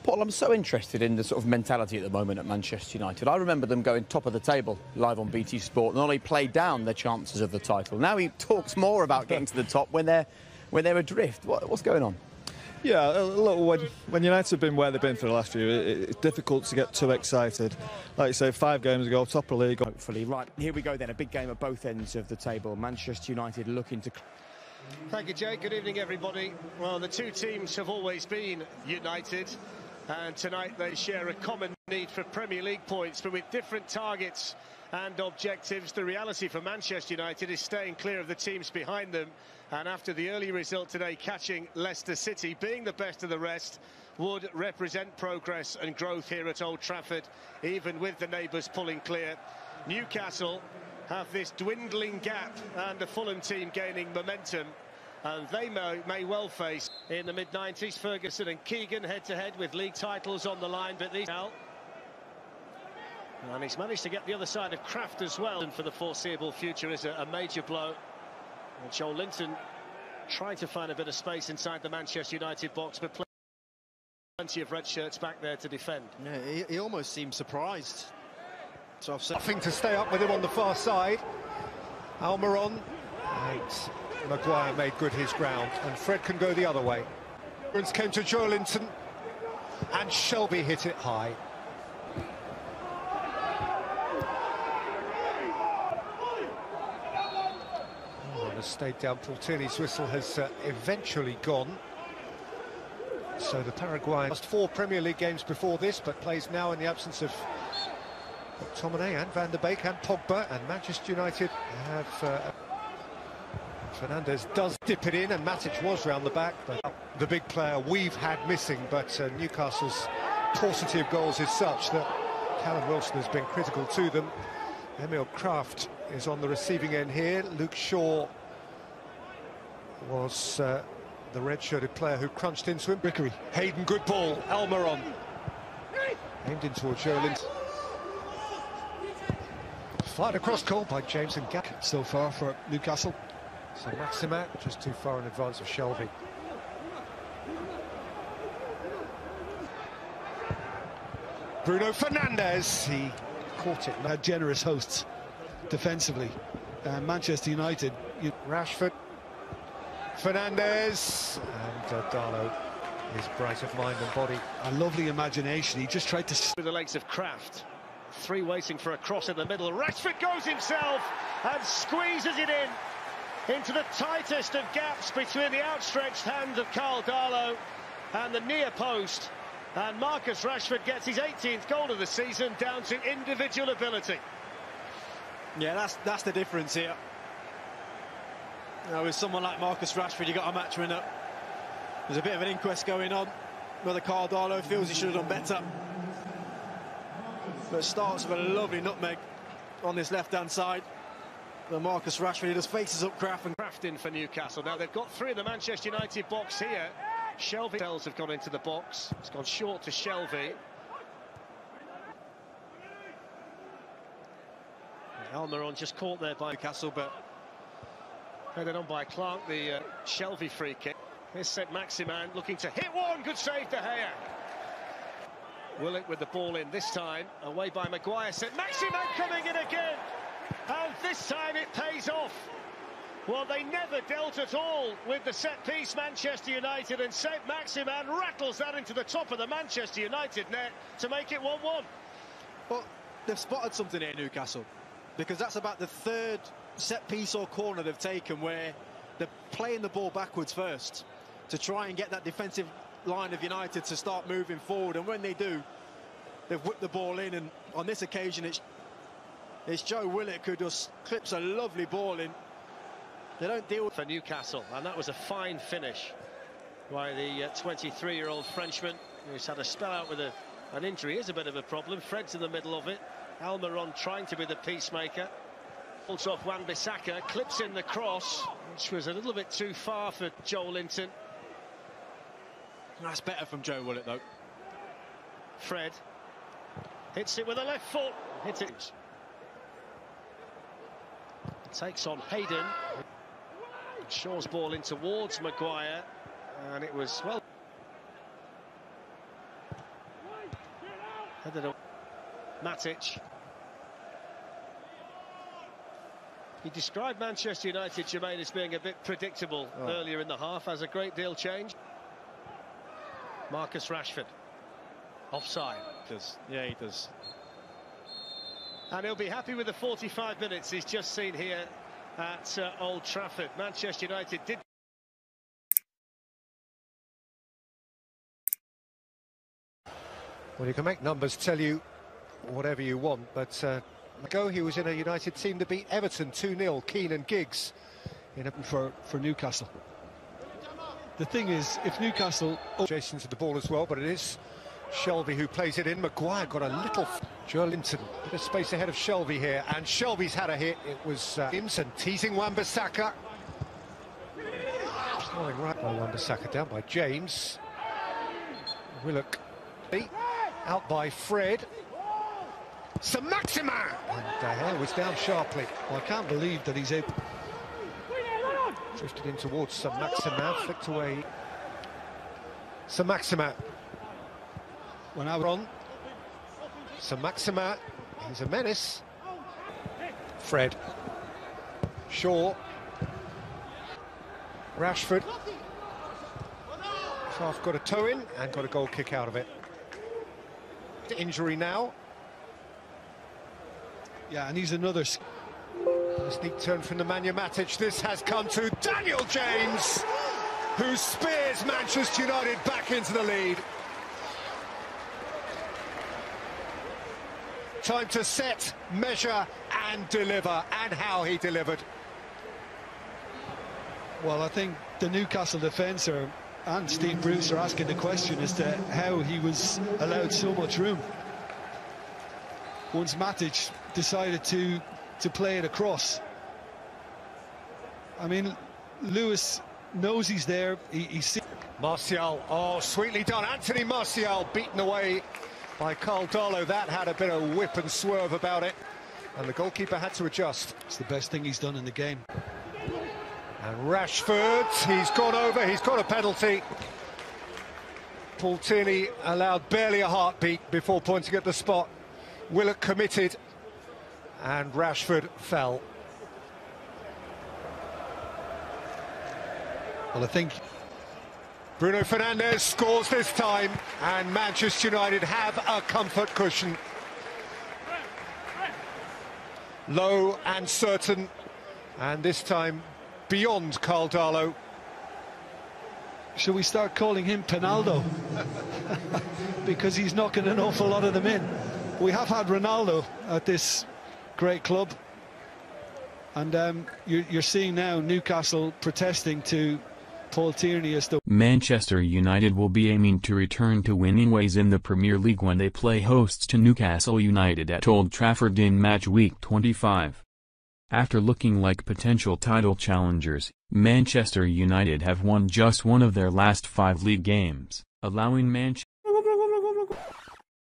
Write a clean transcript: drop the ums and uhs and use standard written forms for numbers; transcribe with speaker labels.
Speaker 1: Paul, I'm so interested in the sort of mentality at the moment at Manchester United. I remember them going top of the table live on BT Sport and only played down their chances of the title. Now he talks more about getting to the top when they're adrift. What's going on?
Speaker 2: Yeah, look, when United have been where they've been for the last few, it's difficult to get too excited. Like you say, 5 games ago, top of the league.
Speaker 1: Hopefully. Right, here we go then. A big game at both ends of the table. Manchester United looking to...
Speaker 3: Thank you, Jake. Good evening, everybody. Well, the two teams have always been united, and tonight they share a common need for Premier League points, but with different targets and objectives. The reality for Manchester United is staying clear of the teams behind them, and after the early result today, catching Leicester City, being the best of the rest, would represent progress and growth here at Old Trafford, even with the neighbours pulling clear. Newcastle have this dwindling gap and the Fulham team gaining momentum, and they may well face in the mid-90s. Ferguson and Keegan head-to-head with league titles on the line, but these now, and he's managed to get the other side of Kraft as well, and for the foreseeable future is a major blow. And Joelinton trying to find a bit of space inside the Manchester United box, but plenty of red shirts back there to defend.
Speaker 4: Yeah, he almost seemed surprised. So I've nothing to stay up with him on the far side. Almiron, and Maguire made good his ground, and Fred can go the other way. Came to Joelinton, and Shelby hit it high. Has stayed down. Paul Tierney's whistle has eventually gone. So the Paraguayan lost 4 Premier League games before this, but plays now in the absence of McTominay and Van der Beek and Pogba, and Manchester United have Fernandes does dip it in, and Matic was round the back, but the big player we've had missing. But Newcastle's paucity of goals is such that Callum Wilson has been critical to them. Emil Kraft is on the receiving end here. Luke Shaw was the red-shirted player who crunched into him. Rickery, Hayden, good ball. Almiron aimed in towards Joelinton. Fired across goal by James and Gack so far for Newcastle. So Maximin just too far in advance of Shelby. Bruno Fernandes, he caught it.
Speaker 5: Had generous hosts defensively. Manchester United.
Speaker 4: Rashford, Fernandes, and Darlow is bright of mind and body.
Speaker 5: A lovely imagination. He just tried to...
Speaker 3: With the legs of Kraft. 3 waiting for a cross in the middle. Rashford goes himself and squeezes it into the tightest of gaps between the outstretched hand of Karl Darlow and the near post. And Marcus Rashford gets his 18th goal of the season down to individual ability.
Speaker 6: Yeah, that's the difference here. You know, with someone like Marcus Rashford, you got a match winner. There's a bit of an inquest going on whether Karl Darlow feels he should have done better. But starts with a lovely nutmeg on this left-hand side. But Marcus Rashford, he just faces up Kraft
Speaker 3: in for Newcastle. Now they've got 3 in the Manchester United box here. Shelby have gone into the box. It's gone short to Shelby. Almiron just caught there by Newcastle, but headed on by Clark, the Shelby free kick. Here's St Maximin looking to hit one. Good save, De Gea. Willock with the ball in this time, away by Maguire. St Maximin coming in again, and this time it pays off. Well, they never dealt at all with the set-piece, Manchester United, and St Maximin rattles that into the top of the Manchester United net to make it 1-1.
Speaker 6: Well, they've spotted something here, Newcastle, because that's about the 3rd set-piece or corner they've taken where they're playing the ball backwards first to try and get that defensive line of United to start moving forward, and when they do, they've whipped the ball in, and on this occasion it's Joe Willock who just clips a lovely ball in. They don't deal with
Speaker 3: for Newcastle, and that was a fine finish by the 23-year-old Frenchman who's had a spell out with an injury. Is a bit of a problem. Fred's in the middle of it. Almiron trying to be the peacemaker. Pulls off Wan-Bissaka, clips in the cross, which was a little bit too far for Joelinton.
Speaker 6: That's better from Joe Willock, though.
Speaker 3: Fred hits it with a left foot. Hits it. Takes on Hayden. Shaw's ball in towards Maguire, and it was, well, Headed Matic. He described Manchester United, Jermaine, as being a bit predictable earlier in the half. Has a great deal changed. Marcus Rashford. Offside.
Speaker 6: Yeah, he does.
Speaker 3: And he'll be happy with the 45 minutes he's just seen here at Old Trafford. Manchester United did...
Speaker 4: Well, you can make numbers tell you whatever you want, but ago he was in a United team to beat Everton 2-0, Keane and Giggs.
Speaker 5: For Newcastle. The thing is, if Newcastle...
Speaker 4: Jason to the ball as well, but it is Shelvey who plays it in. Maguire got a little... Joelinton, bit of space ahead of Shelvey here, and Shelvey's had a hit. It was Imson teasing Wan-Bissaka. Throwing right by Wan-Bissaka, down by James. Willock out by Fred. Saint-Maximin! And De Gea was down sharply.
Speaker 5: Well, I can't believe that he's able...
Speaker 4: Drifted in towards Saint-Maximin, flicked away. Saint-Maximin.
Speaker 5: When I was on...
Speaker 4: Saint-Maximin, he's a menace. Fred. Shaw. Rashford. Half got a toe in and got a goal kick out of it. Injury now.
Speaker 5: Yeah, and he's another...
Speaker 4: A sneak turn from Nemanja Matic. This has come to Daniel James, who spears Manchester United back into the lead. Time to set, measure and deliver, and how he delivered.
Speaker 5: Well, I think the Newcastle defence and Steve Bruce are asking the question as to how he was allowed so much room. Once Matic decided to play it across. I mean, Lewis knows he's there. He's
Speaker 4: Martial, oh, sweetly done. Anthony Martial beaten away by Karl Darlow. That had a bit of whip and swerve about it, and the goalkeeper had to adjust.
Speaker 5: It's the best thing he's done in the game.
Speaker 4: And Rashford, he's gone over, he's got a penalty. Paul Tierney allowed barely a heartbeat before pointing at the spot. Willock committed, and Rashford fell.
Speaker 5: Well, I think
Speaker 4: Bruno Fernandes scores this time, and Manchester United have a comfort cushion. Low and certain, and this time beyond Karl Darlow.
Speaker 5: Shall we start calling him Penaldo? Because he's knocking an awful lot of them in. We have had Ronaldo at this great club, and you're seeing now Newcastle protesting to Paul Tierney as the...
Speaker 7: Manchester United will be aiming to return to winning ways in the Premier League when they play hosts to Newcastle United at Old Trafford in match week 25. After looking like potential title challengers, Manchester United have won just one of their last 5 league games, allowing Manchester